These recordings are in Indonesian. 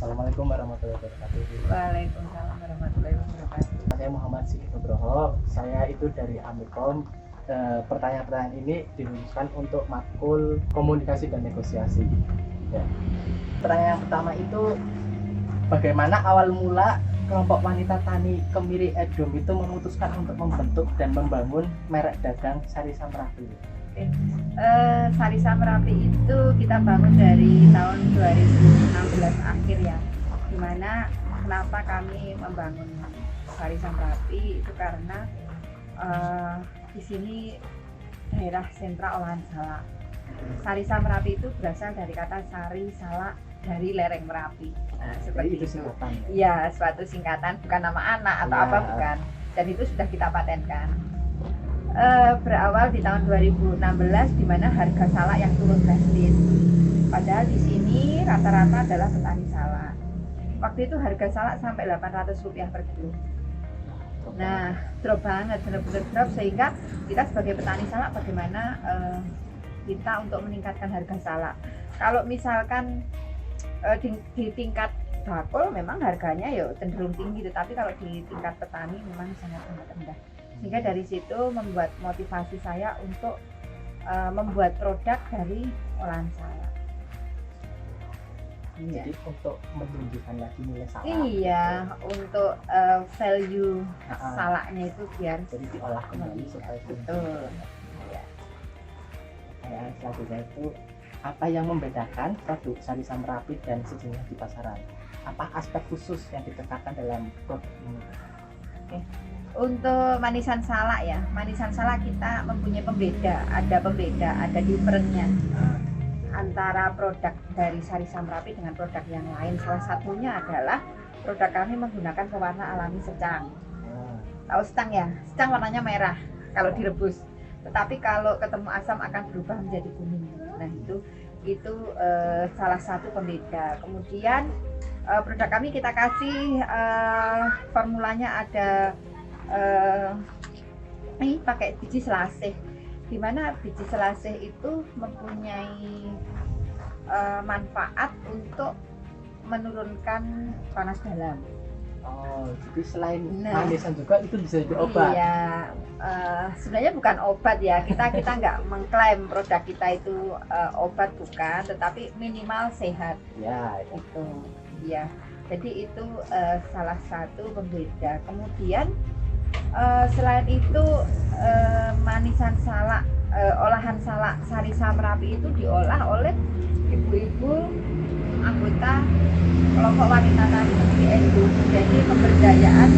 Assalamualaikum warahmatullahi wabarakatuh. Waalaikumsalam warahmatullahi wabarakatuh. Saya Muhammad Sigit Nugroho. Saya itu dari Amikom. Pertanyaan-pertanyaan ini dikhususkan untuk makul komunikasi dan negosiasi. Ya. Pertanyaan yang pertama itu, bagaimana awal mula kelompok wanita tani Kemiri Edom itu memutuskan untuk membentuk dan membangun merek dagang Sarisa Merapi? Sarisa Merapi itu kita bangun dari tahun 2016 akhir ya. Dimana kenapa kami membangun Sarisa Merapi itu karena di sini daerah sentra olahan salak. Sarisa Merapi itu berasal dari kata sari salak dari lereng Merapi. Nah, seperti itu. Singkatan. Iya, suatu singkatan, bukan nama anak atau Ya. apa, bukan. Dan itu sudah kita patenkan. Berawal di tahun 2016 di mana harga salak yang turun drastis. Padahal di sini rata-rata adalah petani salak. Waktu itu harga salak sampai Rp800 per kilo. Nah, drop banget, benar-benar drop, sehingga kita sebagai petani salak bagaimana kita untuk meningkatkan harga salak. Kalau misalkan di tingkat bakul memang harganya ya cenderung tinggi, tetapi kalau di tingkat petani memang sangat rendah. Sehingga dari situ membuat motivasi saya untuk membuat produk dari olahan salak. Jadi untuk menunjukkan lagi nilai salak. Iya, untuk value salaknya itu biar Jadi diolah kembali supaya betul. Ya. Pertanyaan selanjutnya itu, apa yang membedakan produk Sarisa Merapi dan sejenis di pasaran? Apa aspek khusus yang ditekankan dalam produk ini? Oke. Untuk manisan salak ya, manisan salak kita mempunyai pembeda, ada differentnya antara produk dari Sarisa Merapi dengan produk yang lain. Salah satunya adalah produk kami menggunakan pewarna alami secang. Tahu secang ya? Secang warnanya merah kalau direbus. Tetapi kalau ketemu asam akan berubah menjadi kuning. Nah itu salah satu pembeda. Kemudian produk kami kita kasih formulanya ada ini pakai biji selasih, di mana biji selasih itu mempunyai manfaat untuk menurunkan panas dalam. Oh, jadi selain manisan juga itu bisa jadi obat? Iya, sebenarnya bukan obat ya, kita nggak mengklaim produk kita itu obat, bukan, tetapi minimal sehat. Ya, Itu, ya. Jadi itu salah satu pembeda. Kemudian selain itu manisan salak, olahan salak Sarisa Merapi itu diolah oleh ibu-ibu anggota kelompok wanita tani Kemiri Edom. Jadi pemberdayaan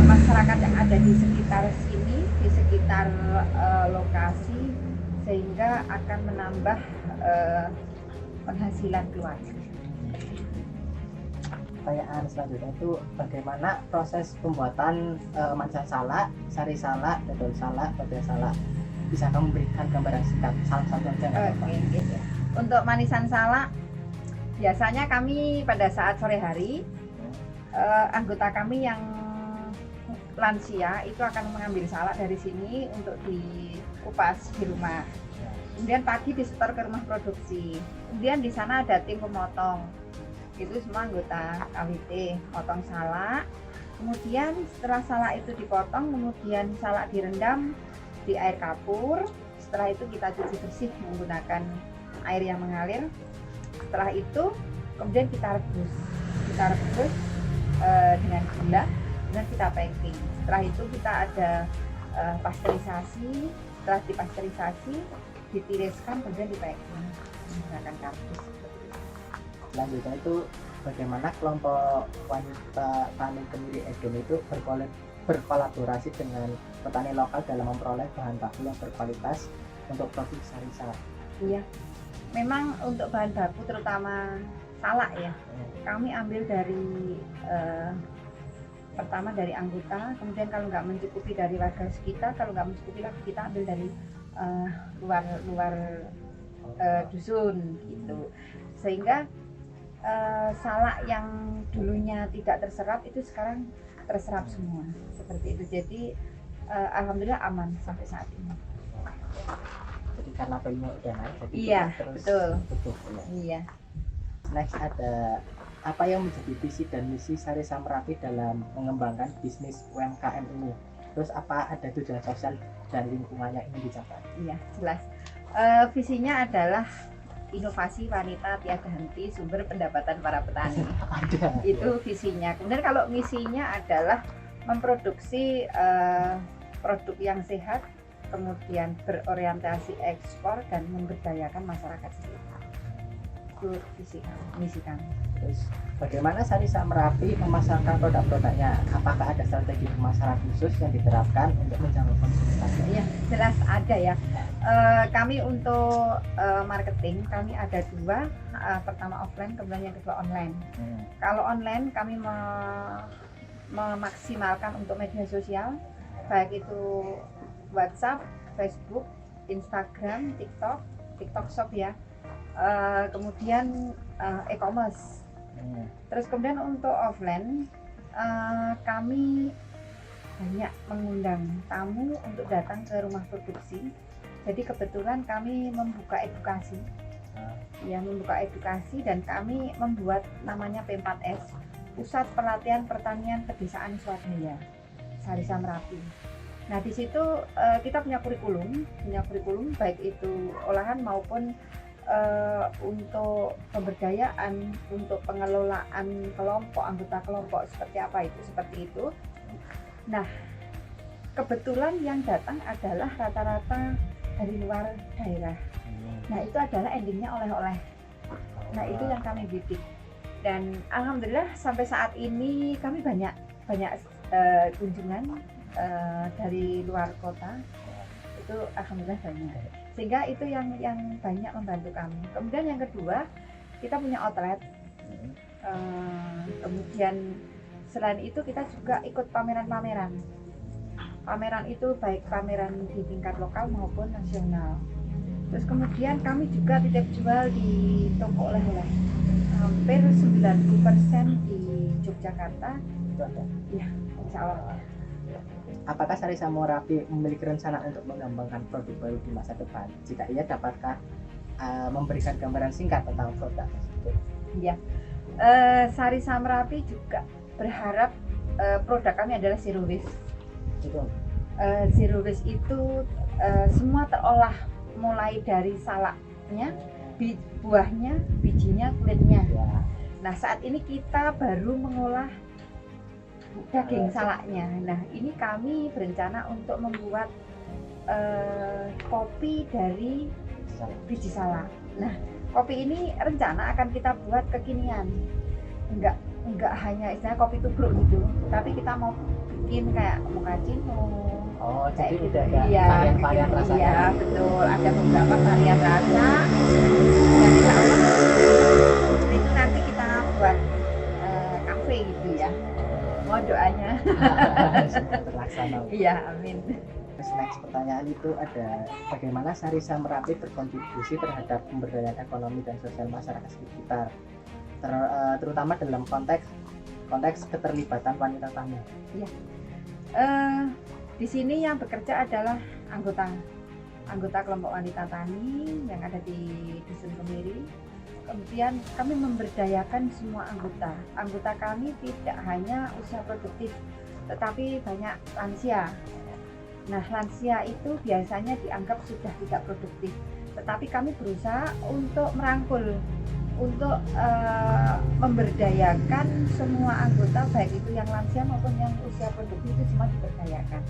masyarakat yang ada di sekitar sini, di sekitar lokasi, sehingga akan menambah penghasilan keluarga. pertanyaan selanjutnya itu, bagaimana proses pembuatan manisan salak, sari salak, dodol salak, badai salak? Bisa kamu berikan gambaran singkat salah satu aja nggak apa-apa? Gitu. Untuk manisan salak, biasanya kami pada saat sore hari, anggota kami yang lansia itu akan mengambil salak dari sini untuk dikupas di rumah. Kemudian pagi disetor ke rumah produksi. Kemudian di sana ada tim pemotong. Itu semua anggota KWT potong salak. Kemudian setelah salak itu dipotong, kemudian salak direndam di air kapur. Setelah itu kita cuci bersih menggunakan air yang mengalir. Setelah itu kemudian kita rebus dengan gula, kemudian kita packing. Setelah itu kita ada pasteurisasi. Setelah dipasteurisasi, ditiriskan, kemudian di packing menggunakan kardus. Selanjutnya itu, bagaimana kelompok wanita tani Kemiri Edom itu berkolaborasi dengan petani lokal dalam memperoleh bahan baku yang berkualitas untuk produk Sarisa? Iya, memang untuk bahan baku terutama salak ya, kami ambil dari pertama dari anggota, kemudian kalau nggak mencukupi dari warga sekitar, kalau nggak mencukupi lagi kita ambil dari luar dusun gitu, sehingga salak yang dulunya tidak terserap itu sekarang terserap semua seperti itu. Jadi alhamdulillah aman sampai saat ini. Jadi karena value udah naik, jadi Iya, terus betul. butuh ya. Iya. Next ada apa yang menjadi visi dan misi Sarisa Merapi dalam mengembangkan bisnis UMKM ini? Terus apa ada tujuan sosial dan lingkungannya ingin dicapai? Iya, jelas. Visinya adalah inovasi wanita tiada henti sumber pendapatan para petani. Ada. Itu visinya. Kemudian kalau misinya adalah memproduksi produk yang sehat, kemudian berorientasi ekspor dan memberdayakan masyarakat sekitar. Itu misi kami. Terus bagaimana Sarisa Merapi memasarkan produk-produknya? Apakah ada strategi pemasaran khusus yang diterapkan untuk menjangkau konsumen? Iya, jelas ada ya. Kami untuk marketing kami ada dua, pertama offline, kemudian yang kedua online. Kalau online kami memaksimalkan untuk media sosial, baik itu WhatsApp, Facebook, Instagram, TikTok Shop ya. Kemudian e-commerce. Terus kemudian untuk offline kami banyak mengundang tamu untuk datang ke rumah produksi. Jadi kebetulan kami membuka edukasi, dan kami membuat namanya P4S, Pusat Pelatihan Pertanian Pedesaan Swadaya Sarisa Merapi. Nah di situ kita punya kurikulum baik itu olahan maupun untuk pemberdayaan, untuk pengelolaan kelompok, anggota kelompok seperti itu. Nah kebetulan yang datang adalah rata-rata dari luar daerah. Nah itu adalah endingnya oleh-oleh. Nah itu yang kami bidik, dan alhamdulillah sampai saat ini kami banyak kunjungan dari luar kota. Itu alhamdulillah banyak, sehingga itu yang banyak membantu kami. Kemudian yang kedua, kita punya outlet. Kemudian selain itu kita juga ikut pameran itu baik pameran di tingkat lokal maupun nasional. Terus kemudian kami juga titip jual di toko oleh-oleh, hampir 90% di Yogyakarta Itu ada. ya, insya Allah. Apakah Sarisa Merapi memiliki rencana untuk mengembangkan produk baru di masa depan? Jika iya, dapatkah memberikan gambaran singkat tentang produk tersebut? Ya, Sarisa Merapi juga berharap produk kami adalah zero waste. Itu. Zero waste itu semua terolah, mulai dari salaknya, buahnya, bijinya, kulitnya. Ya. Nah saat ini kita baru mengolah daging salaknya. Nah ini kami berencana untuk membuat kopi dari biji salak. Nah kopi ini rencana akan kita buat kekinian, enggak hanya istilahnya kopi tubruk gitu, tapi kita mau bikin kayak mochaccino. Oh, jadi gitu. udah ada Iya, varian-varian rasanya. Iya, betul. Ada beberapa varian rasa. Dan insya Allah itu nanti kita buat kafe gitu ya. Mohon doanya. Sudah terlaksana. Iya, amin. Terus next pertanyaan itu ada, bagaimana Sarisa Merapi berkontribusi terhadap pemberdayaan ekonomi dan sosial masyarakat sekitar, terutama dalam konteks keterlibatan wanita tani? Iya. Di sini yang bekerja adalah anggota kelompok wanita tani yang ada di Dusun Kemiri. Kemudian kami memberdayakan semua anggota kami tidak hanya usia produktif, tetapi banyak lansia. Nah lansia itu biasanya dianggap sudah tidak produktif, tetapi kami berusaha untuk merangkul, untuk memberdayakan semua anggota, baik itu yang lansia maupun yang usia produktif, itu semua diberdayakan.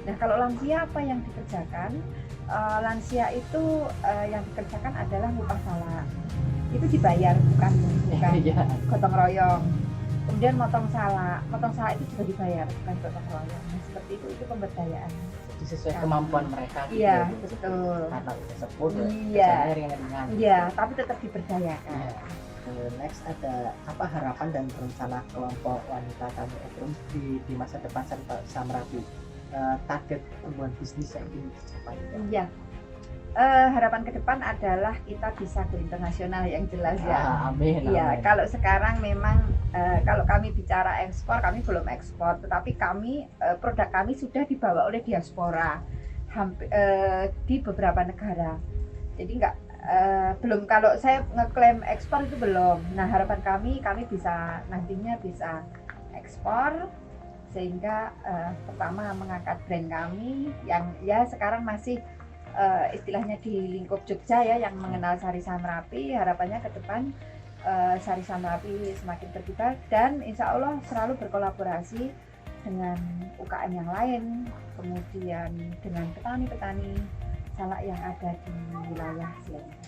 Nah kalau lansia apa yang dikerjakan? Lansia itu yang dikerjakan adalah ngupah salak. Itu dibayar, bukan gotong royong. Kemudian motong salak itu juga dibayar, bukan gotong royong. Nah, seperti itu pemberdayaan. Jadi sesuai kemampuan mereka. Iya, gitu. betul. Karena udah sepuh, Iya. ringan-ringan. Iya, tapi tetap diberdayakan. Iya. Next ada apa harapan dan rencana kelompok wanita tani ekrum di masa depan Sarisa Merapi? Target pertumbuhan bisnis yang ingin dicapai. Iya. Harapan ke depan adalah kita bisa go internasional yang jelas ya. Amin. Iya, amin. kalau sekarang memang kalau kami bicara ekspor, kami belum ekspor, tetapi kami produk kami sudah dibawa oleh diaspora di beberapa negara. Jadi Belum, kalau saya ngeklaim ekspor itu belum. Nah, harapan kami bisa nantinya bisa ekspor, sehingga pertama mengangkat brand kami yang ya sekarang masih istilahnya di lingkup Jogja ya, yang mengenal Sarisa Merapi. Harapannya ke depan Sarisa Merapi semakin terbuka dan insya Allah selalu berkolaborasi dengan UKM yang lain, kemudian dengan petani-petani salak yang ada di wilayah Sleman.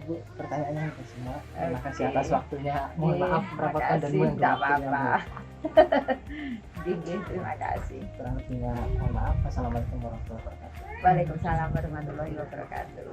Bu, pertanyaannya itu semua. Terima kasih Oke. atas waktunya. Mohon maaf merepotkan dan mengganggu Tidak waktunya, apa-apa. Bu. Terima kasih. Kurang lebihnya mohon maaf. Assalamualaikum warahmatullahi wabarakatuh. Waalaikumsalam warahmatullahi wabarakatuh.